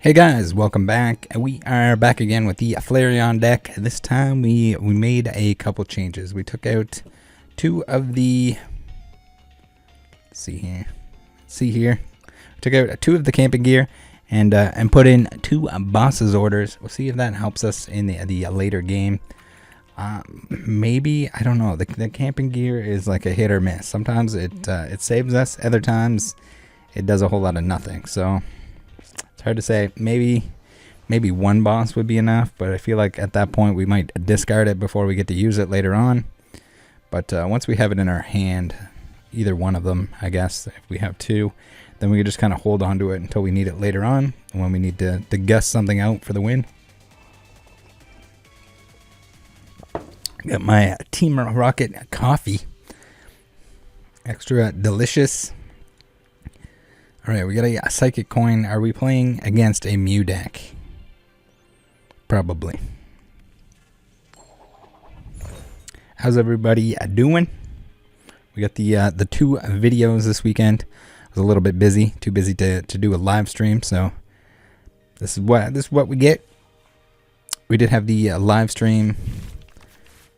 Hey guys, welcome back. We are back again with the Flareon deck. This time we made a couple changes. We took out two of the see here. We took out two of the camping gear and put in two bosses orders. We'll see if that helps us in the later game. Maybe, I don't know. The camping gear is like a hit or miss. Sometimes it saves us, other times it does a whole lot of nothing. So it's hard to say. Maybe one boss would be enough, but I feel like at that point we might discard it before we get to use it later on. But once we have it in our hand, either one of them, I guess, if we have two, then we can just kind of hold on to it until we need it later on, when we need to guess something out for the win. Got my Team Rocket coffee. Extra delicious. Alright, we got a Psychic coin. Are we playing against a Mew deck? Probably. How's everybody doing? We got the two videos this weekend. I was a little bit busy, too busy to do a live stream, so this is what we get. We did have the live stream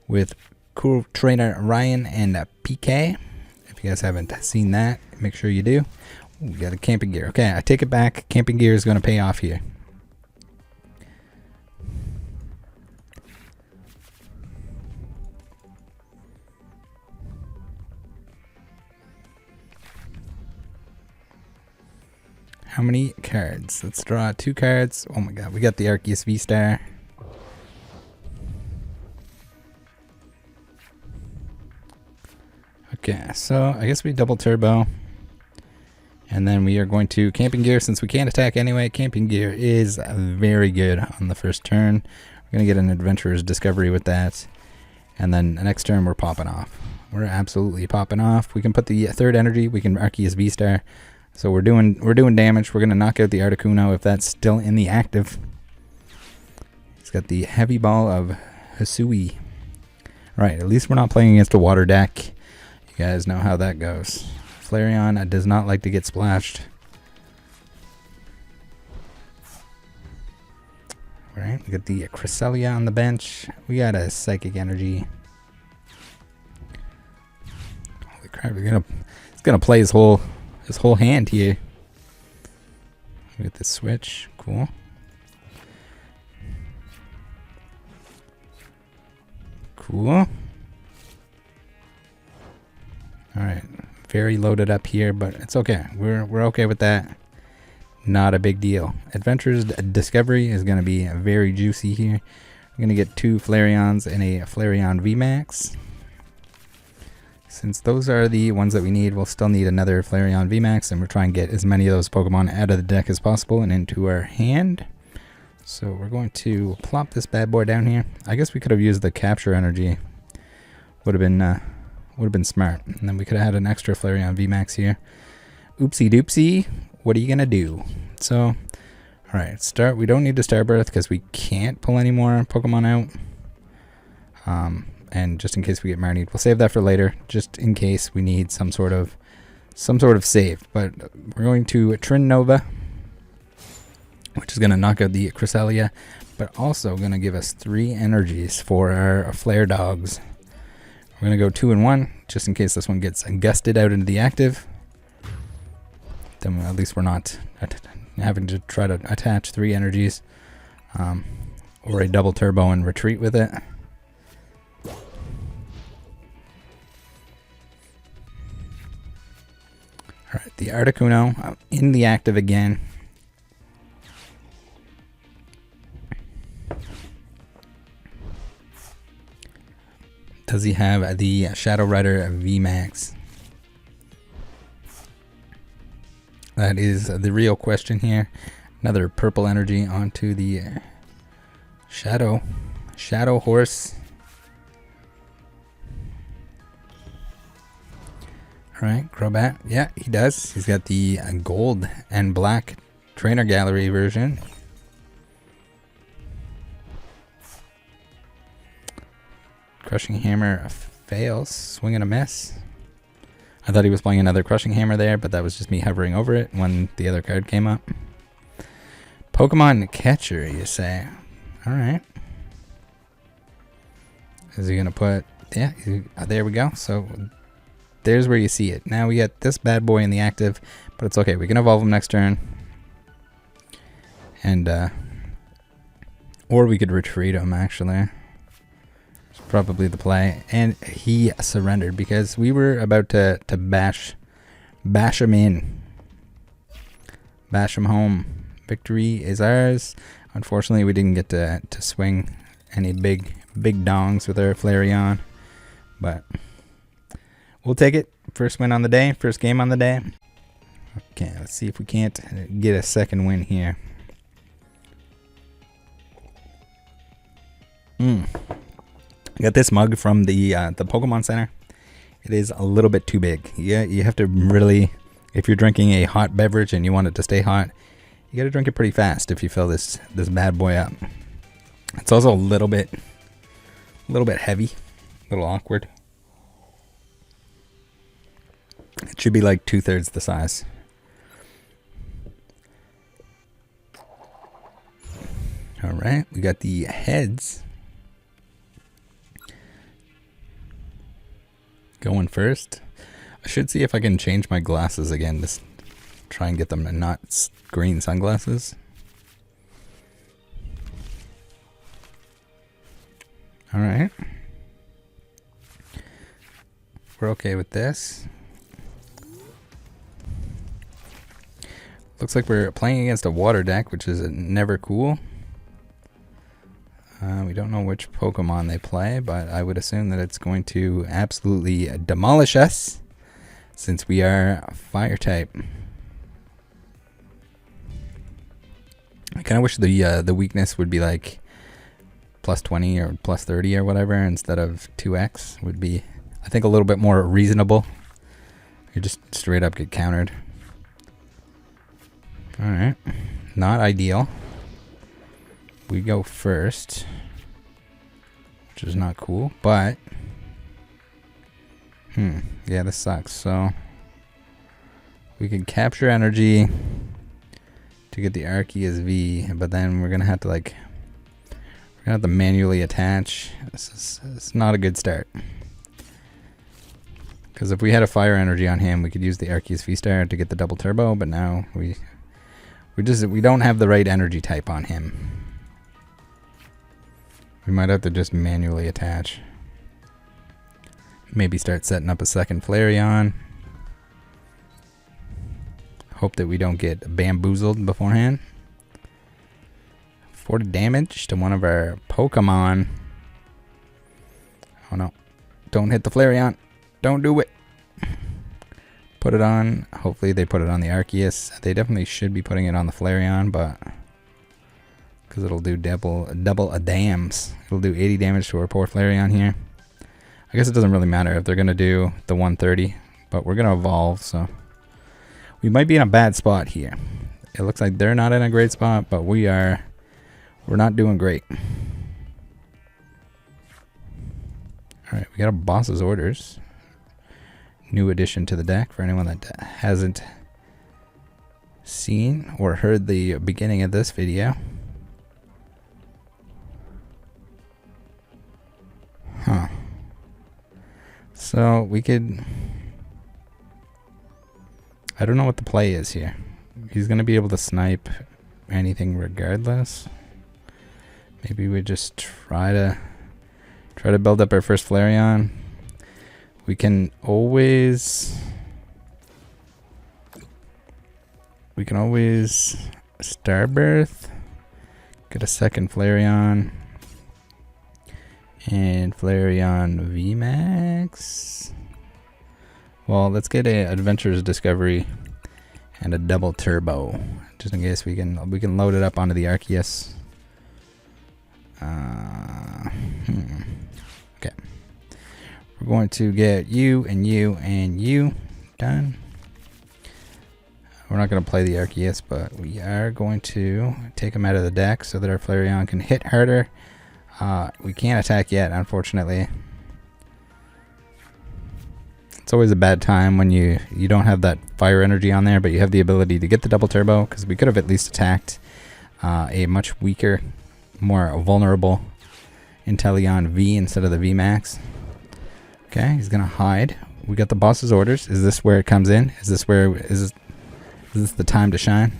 with cool trainer Ryan and PK. If you guys haven't seen that, make sure you do. We got a camping gear. Okay, I take it back. Camping gear is going to pay off here. How many cards? Let's draw two cards. Oh my god, we got the Arceus VSTAR. Okay, so I guess we double turbo. And then we are going to Camping Gear. Since we can't attack anyway, Camping Gear is very good on the first turn. We're going to get an Adventurer's Discovery with that. And then the next turn we're popping off. We're absolutely popping off. We can put the third energy. We can Arceus V-Star. So we're doing damage. We're going to knock out the Articuno if that's still in the active. He's got the Heavy Ball of Hisui. Alright, at least we're not playing against a water deck. You guys know how that goes. Flareon does not like to get splashed. Alright, we got the Cresselia on the bench. We got a Psychic Energy. Holy crap, it's gonna play his whole hand here. We got the switch. Cool. Cool. Alright. Very loaded up here, but it's okay. We're okay with that. Not a big deal. Adventurer's Discovery is going to be very juicy here. We're going to get two Flareons and a Flareon VMAX. Since those are the ones that we need, we'll still need another Flareon VMAX, and we're trying to get as many of those Pokemon out of the deck as possible and into our hand. So we're going to plop this bad boy down here. I guess we could have used the Capture Energy. Would have been smart. And then we could have had an extra Flareon VMAX here. Oopsie doopsie. What are you gonna do? So, alright, start. We don't need to Starbirth because we can't pull any more Pokemon out. And just in case we get Marnied, we'll save that for later, just in case we need some sort of save. But we're going to Trin Nova, which is gonna knock out the Cresselia, but also gonna give us 3 energies for our Flare Dogs. We're going to go 2 and 1, just in case this one gets gusted out into the active. Then at least we're not having to try to attach 3 energies. Or a double turbo and retreat with it. Alright, the Articuno in the active again. Does he have the Shadow Rider VMAX? That is the real question here. Another purple energy onto the Shadow Horse. Alright, Crobat. Yeah, he does. He's got the gold and black Trainer Gallery version. Crushing Hammer fails. Swing and a miss. I thought he was playing another Crushing Hammer there, but that was just me hovering over it when the other card came up. Pokemon catcher, you say? All right. Is he gonna put? Yeah, there we go. So there's where you see it. Now we get this bad boy in the active, but it's okay. We can evolve him next turn, and or we could retreat him. Actually, it's probably the play. And he surrendered because we were about to bash him in, bash him home. Victory is ours. Unfortunately, we didn't get to swing any big dongs with our Flareon, but we'll take it. First win on the day, first game on the day. Okay, let's see if we can't get a second win here. I got this mug from the Pokemon Center. It is a little bit too big. Yeah, you have to really, if you're drinking a hot beverage and you want it to stay hot, you got to drink it pretty fast if you fill this bad boy up. It's also a little bit heavy, a little awkward. It should be like 2/3 the size. All right, we got the heads going first. I should see if I can change my glasses again to try and get them to not green sunglasses. All right. We're okay with this. Looks like we're playing against a water deck, which is never cool. We don't know which Pokemon they play, but I would assume that it's going to absolutely demolish us since we are fire type. I kind of wish the weakness would be like +20 or +30 or whatever instead of 2x. Would be, I think, a little bit more reasonable. You just straight up get countered. Alright, not ideal. We go first, which is not cool, but yeah, this sucks. So we can capture energy to get the Arceus V, but then we're gonna have to manually attach. It's not a good start, because if we had a fire energy on him, we could use the Arceus VSTAR to get the double turbo, but now we don't have the right energy type on him. We might have to just manually attach. Maybe start setting up a second Flareon. Hope that we don't get bamboozled beforehand. 40 damage to one of our Pokemon. Oh no. Don't hit the Flareon. Don't do it. Put it on. Hopefully they put it on the Arceus. They definitely should be putting it on the Flareon, but because it'll do double a dams. It'll do 80 damage to our poor Flareon here. I guess it doesn't really matter if they're going to do the 130, but we're going to evolve, so we might be in a bad spot here. It looks like they're not in a great spot, but we're not doing great. Alright, we got a boss's orders. New addition to the deck for anyone that hasn't seen or heard the beginning of this video. Huh. So we could, I don't know what the play is here. He's going to be able to snipe anything regardless. Maybe we just try to build up our first Flareon. We can always Starbirth, get a second Flareon, and Flareon VMAX. Well, let's get a Adventurer's Discovery and a double turbo, just in case we can load it up onto the Arceus. Okay, we're going to get you and you and you done. We're not going to play the Arceus, but we are going to take him out of the deck so that our Flareon can hit harder. We can't attack yet, unfortunately. It's always a bad time when you don't have that fire energy on there, but you have the ability to get the double turbo, because we could have at least attacked a much weaker, more vulnerable Inteleon V instead of the VMAX. Okay, he's gonna hide. We got the boss's orders. Is this where it comes in? Is this the time to shine?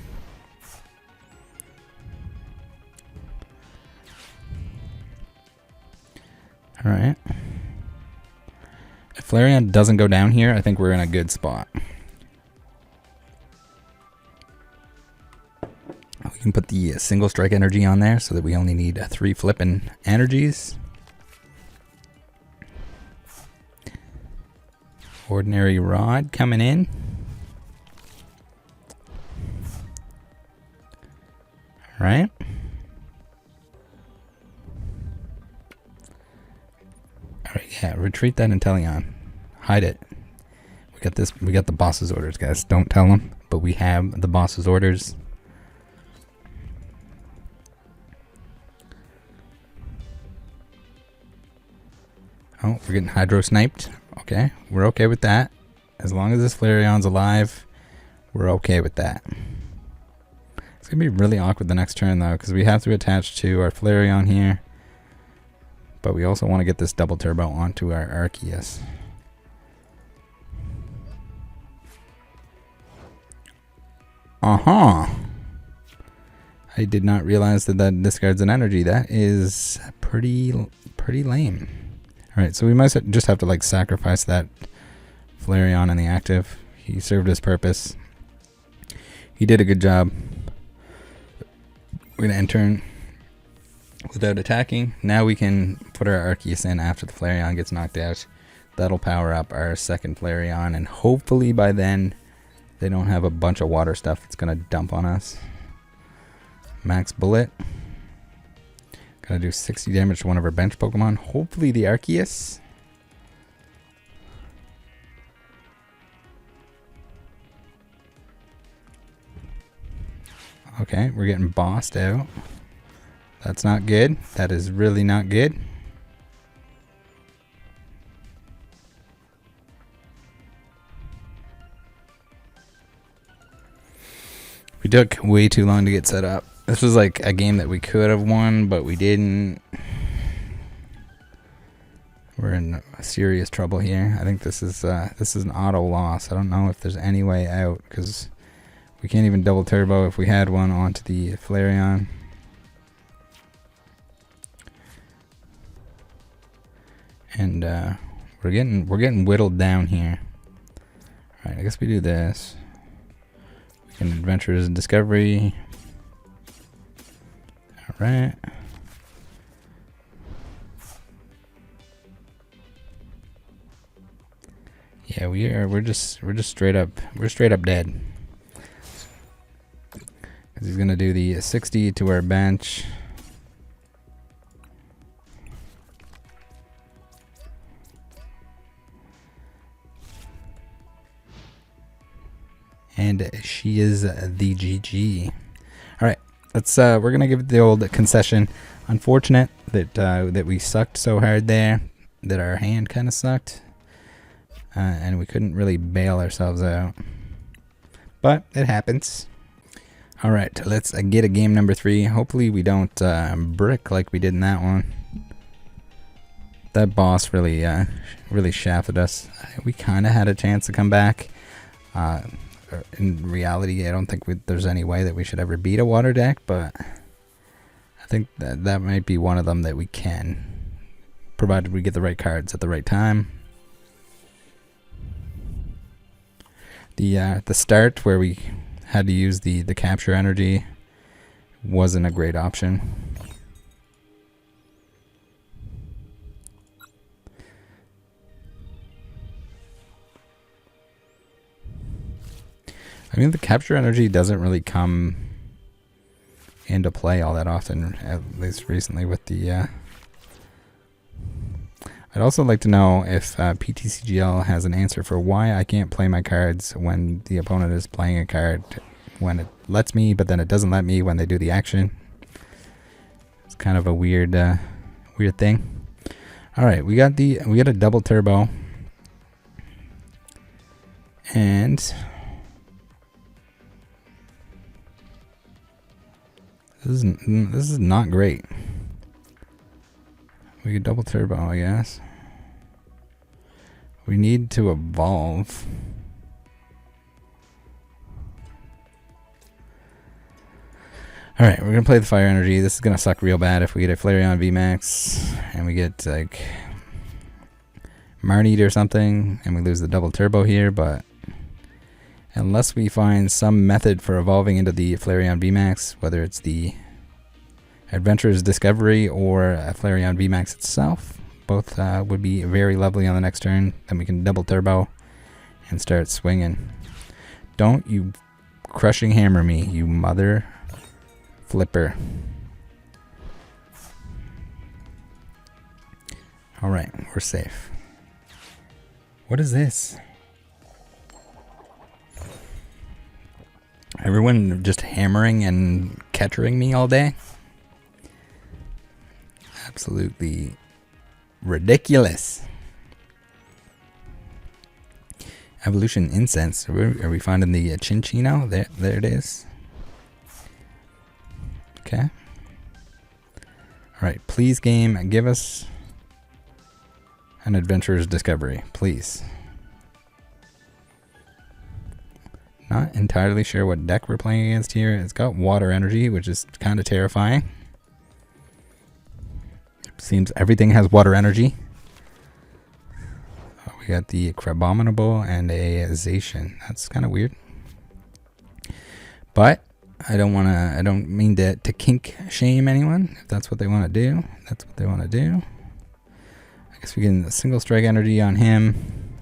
All right. If Flareon doesn't go down here, I think we're in a good spot. We can put the single strike energy on there so that we only need 3 flipping energies. Ordinary rod coming in. All right. All right, yeah, retreat that Inteleon. Hide it. We got this. We got the boss's orders, guys. Don't tell them, but we have the boss's orders. Oh, we're getting hydro sniped. Okay, we're okay with that. As long as this Flareon's alive, we're okay with that. It's gonna be really awkward the next turn though, because we have to attach to our Flareon here, but we also want to get this double turbo onto our Arceus. I did not realize that that discards an energy. That is pretty lame. Alright, so we might just have to like sacrifice that Flareon in the active. He served his purpose. He did a good job. We're going to enter without attacking. Now we can put our Arceus in after the Flareon gets knocked out. That'll power up our second Flareon, and hopefully by then they don't have a bunch of water stuff that's going to dump on us. Max bullet. Gonna do 60 damage to one of our bench Pokemon. Hopefully the Arceus. Okay, we're getting bossed out. That's not good. That is really not good. We took way too long to get set up. This was like a game that we could have won, but we didn't. We're in serious trouble here. I think this is an auto loss. I don't know if there's any way out, because we can't even double turbo if we had one onto the Flareon. And we're getting whittled down here. All right, I guess we do this. We can Adventures and Discovery. Right. Yeah, we're just straight up dead. Cuz he's going to do the 60 to our bench. And she is the GG. All right. We're gonna give it the old concession. Unfortunate that we sucked so hard there, that our hand kind of sucked, and we couldn't really bail ourselves out. But it happens. All right, let's get a game number 3. Hopefully we don't brick like we did in that one. That boss really shafted us. We kind of had a chance to come back. In reality, I don't think there's any way that we should ever beat a water deck, but I think that might be one of them that we can, provided we get the right cards at the right time. The start where we had to use the Capture Energy wasn't a great option. I mean, the Capture Energy doesn't really come into play all that often, at least recently with the... I'd also like to know if PTCGL has an answer for why I can't play my cards when the opponent is playing a card, when it lets me, but then it doesn't let me when they do the action. It's kind of a weird thing. All right, we got a double turbo, and This is not great. We could double turbo, I guess. We need to evolve. Alright, we're gonna play the Fire Energy. This is gonna suck real bad if we get a Flareon VMAX and we get like Marnied or something and we lose the double turbo here, but unless we find some method for evolving into the Flareon VMAX, whether it's the Adventurer's Discovery or a Flareon VMAX itself, both would be very lovely on the next turn. Then we can double turbo and start swinging. Don't you crushing hammer me, you mother flipper. Alright, we're safe. What is this? Everyone just hammering and catchering me all day? Absolutely ridiculous. Evolution Incense. Are we finding the Chinchino? There it is. Okay. Alright, please game, give us an Adventurer's Discovery, please. Not entirely sure what deck we're playing against here. It's got Water Energy, which is kind of terrifying. Seems everything has Water Energy. Oh, we got the Crabominable and a Zacian. That's kind of weird. But I don't mean to kink shame anyone. If that's what they want to do, that's what they want to do. I guess we can single strike energy on him.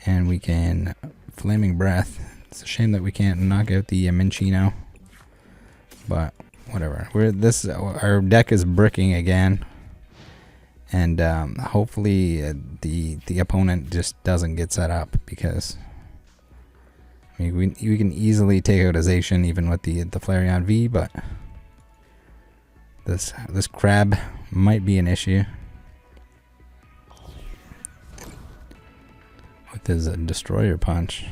And we can Flaming Breath. It's a shame that we can't knock out the Minchino. But whatever. Our deck is bricking again. And hopefully the opponent just doesn't get set up, because I mean, we can easily take out a Zacian even with the Flareon V, but this crab might be an issue with his Destroyer Punch.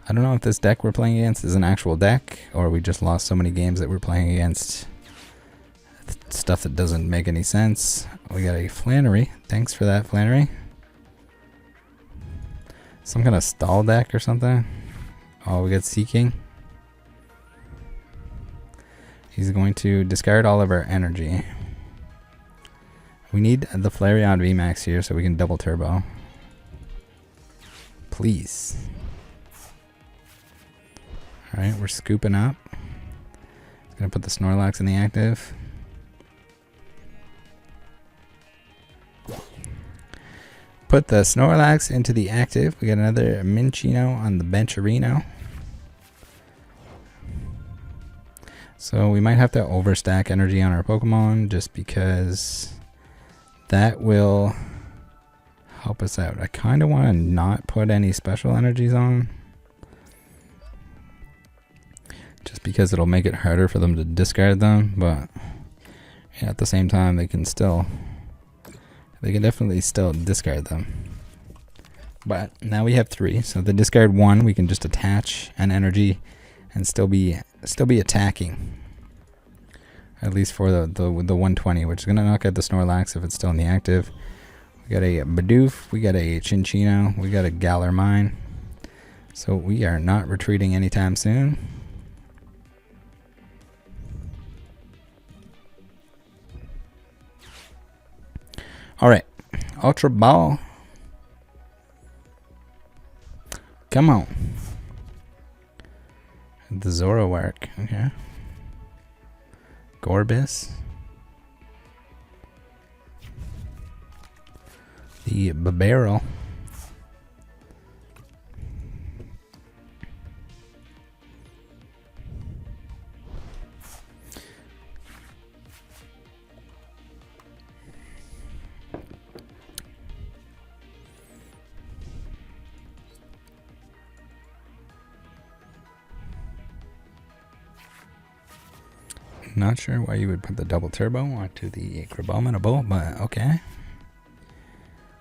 I don't know if this deck we're playing against is an actual deck, or we just lost so many games that we're playing against stuff that doesn't make any sense. We got a Flannery. Thanks for that, Flannery. Some kind of stall deck or something. Oh, we got Seeking. He's going to discard all of our energy. We need the Flareon VMAX here so we can double turbo. Please. Alright, we're scooping up. Gonna put the Snorlax in the active. Put the Snorlax into the active. We got another Minchino on the Bencherino. So we might have to overstack energy on our Pokemon just because that will help us out. I kind of want to not put any special energies on, just because it'll make it harder for them to discard them, but yeah, at the same time they can definitely still discard them. But now we have 3, so the discard 1 we can just attach an energy and still be attacking. At least for the 120, which is gonna knock out the Snorlax if it's still in the active. We got a Bidoof, we got a Chinchino, we got a Galarmine. So we are not retreating anytime soon. Alright, Ultra Ball. Come on. The Zoroark, okay. Gorbis. The Babarrel. Not sure why you would put the double turbo onto the Crabominable, but okay.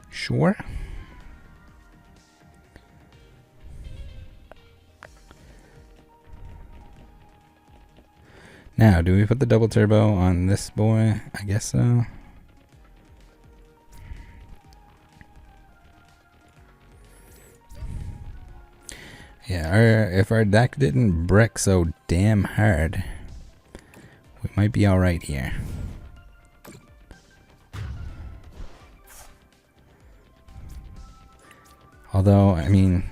Sure. Now, do we put the double turbo on this boy? I guess so. Yeah, if our deck didn't brick so damn hard, we might be alright here. Although, I mean,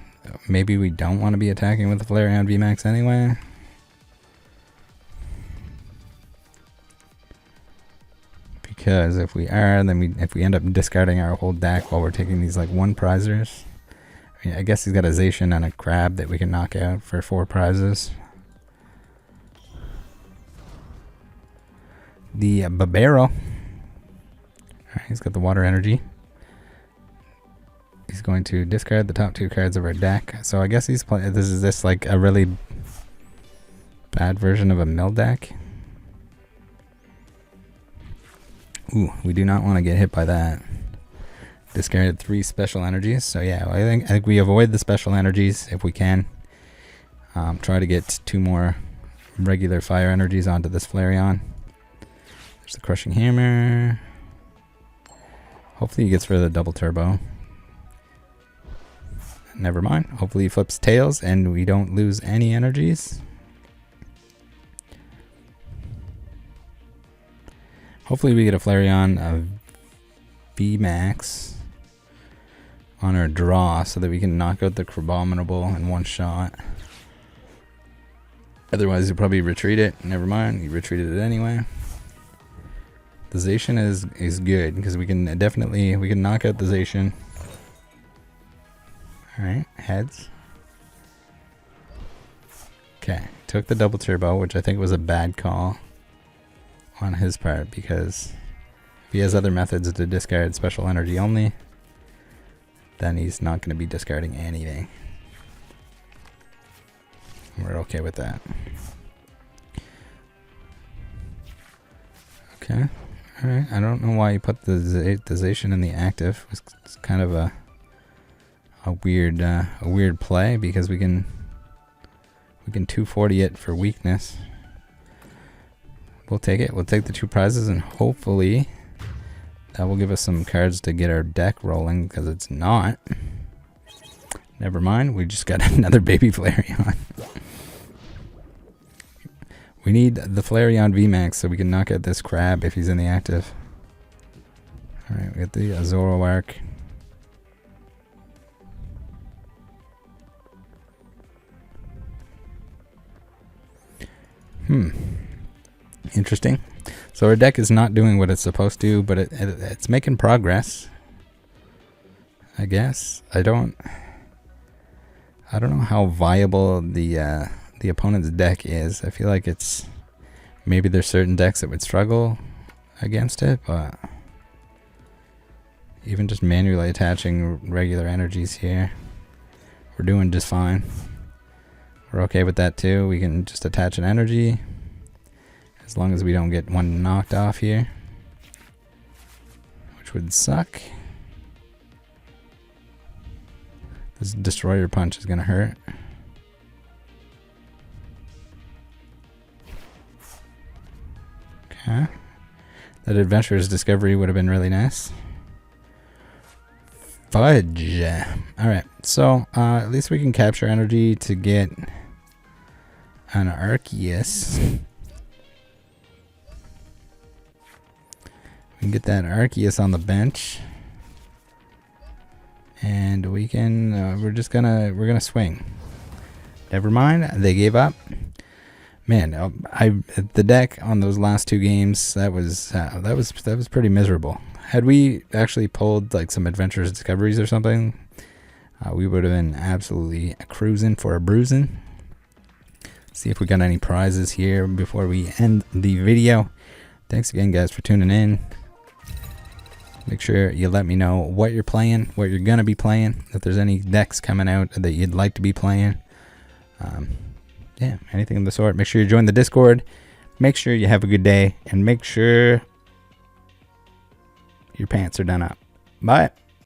maybe we don't want to be attacking with the Flareon VMAX anyway. Because if we are, then if we end up discarding our whole deck while we're taking these like 1 prizers. I mean, I guess he's got a Zacian and a Crab that we can knock out for 4 prizes. The Babero. Alright, he's got the Water Energy. He's going to discard the top 2 cards of our deck. So I guess he's playing. This is like a really bad version of a mill deck. Ooh, we do not want to get hit by that. Discarded 3 special energies. So yeah, I think we avoid the special energies if we can. Try to get 2 more regular fire energies onto this Flareon. There's the Crushing Hammer. Hopefully he gets rid of the double turbo. Never mind. Hopefully he flips tails and we don't lose any energies. Hopefully we get a Flareon VMAX on our draw so that we can knock out the Crabominable in 1 shot. Otherwise he'll probably retreat it. Never mind. He retreated it anyway. The Zacian is good because we can knock out the Zacian. Alright, heads. Okay, took the double turbo, which I think was a bad call on his part because if he has other methods to discard special energy only, then he's not going to be discarding anything. We're okay with that. Okay, alright, I don't know why he put the Zacian in the active. It's kind of a weird play because we can 240 it for weakness. We'll take it. We'll take the 2 prizes and hopefully that will give us some cards to get our deck rolling because it's not. Never mind. We just got another baby Flareon. We need the Flareon VMAX so we can knock out this Crab if he's in the active. Alright, we got the Zoroark. Interesting. So our deck is not doing what it's supposed to, but it's making progress. I guess. I don't know how viable the opponent's deck is. I feel like it's maybe there's certain decks that would struggle against it, but even just manually attaching regular energies here, we're doing just fine. We're okay with that too. We can just attach an energy as long as we don't get one knocked off here, which would suck. This Destroyer Punch is going to hurt. Okay. That Adventurer's Discovery would have been really nice. Fudge. Alright, so at least we can capture energy to get an Arceus. We can get that Arceus on the bench. And we can, we're gonna swing. Never mind, they gave up. Man, the deck on those last 2 games, that was pretty miserable. Had we actually pulled like some Adventurous Discoveries or something, we would have been absolutely cruising for a bruising. See if we got any prizes here before we end the video. Thanks again, guys, for tuning in. Make sure you let me know what you're playing, what you're gonna be playing, if there's any decks coming out that you'd like to be playing. Yeah, anything of the sort. Make sure you join the Discord. Make sure you have a good day, and make sure your pants are done up. Bye.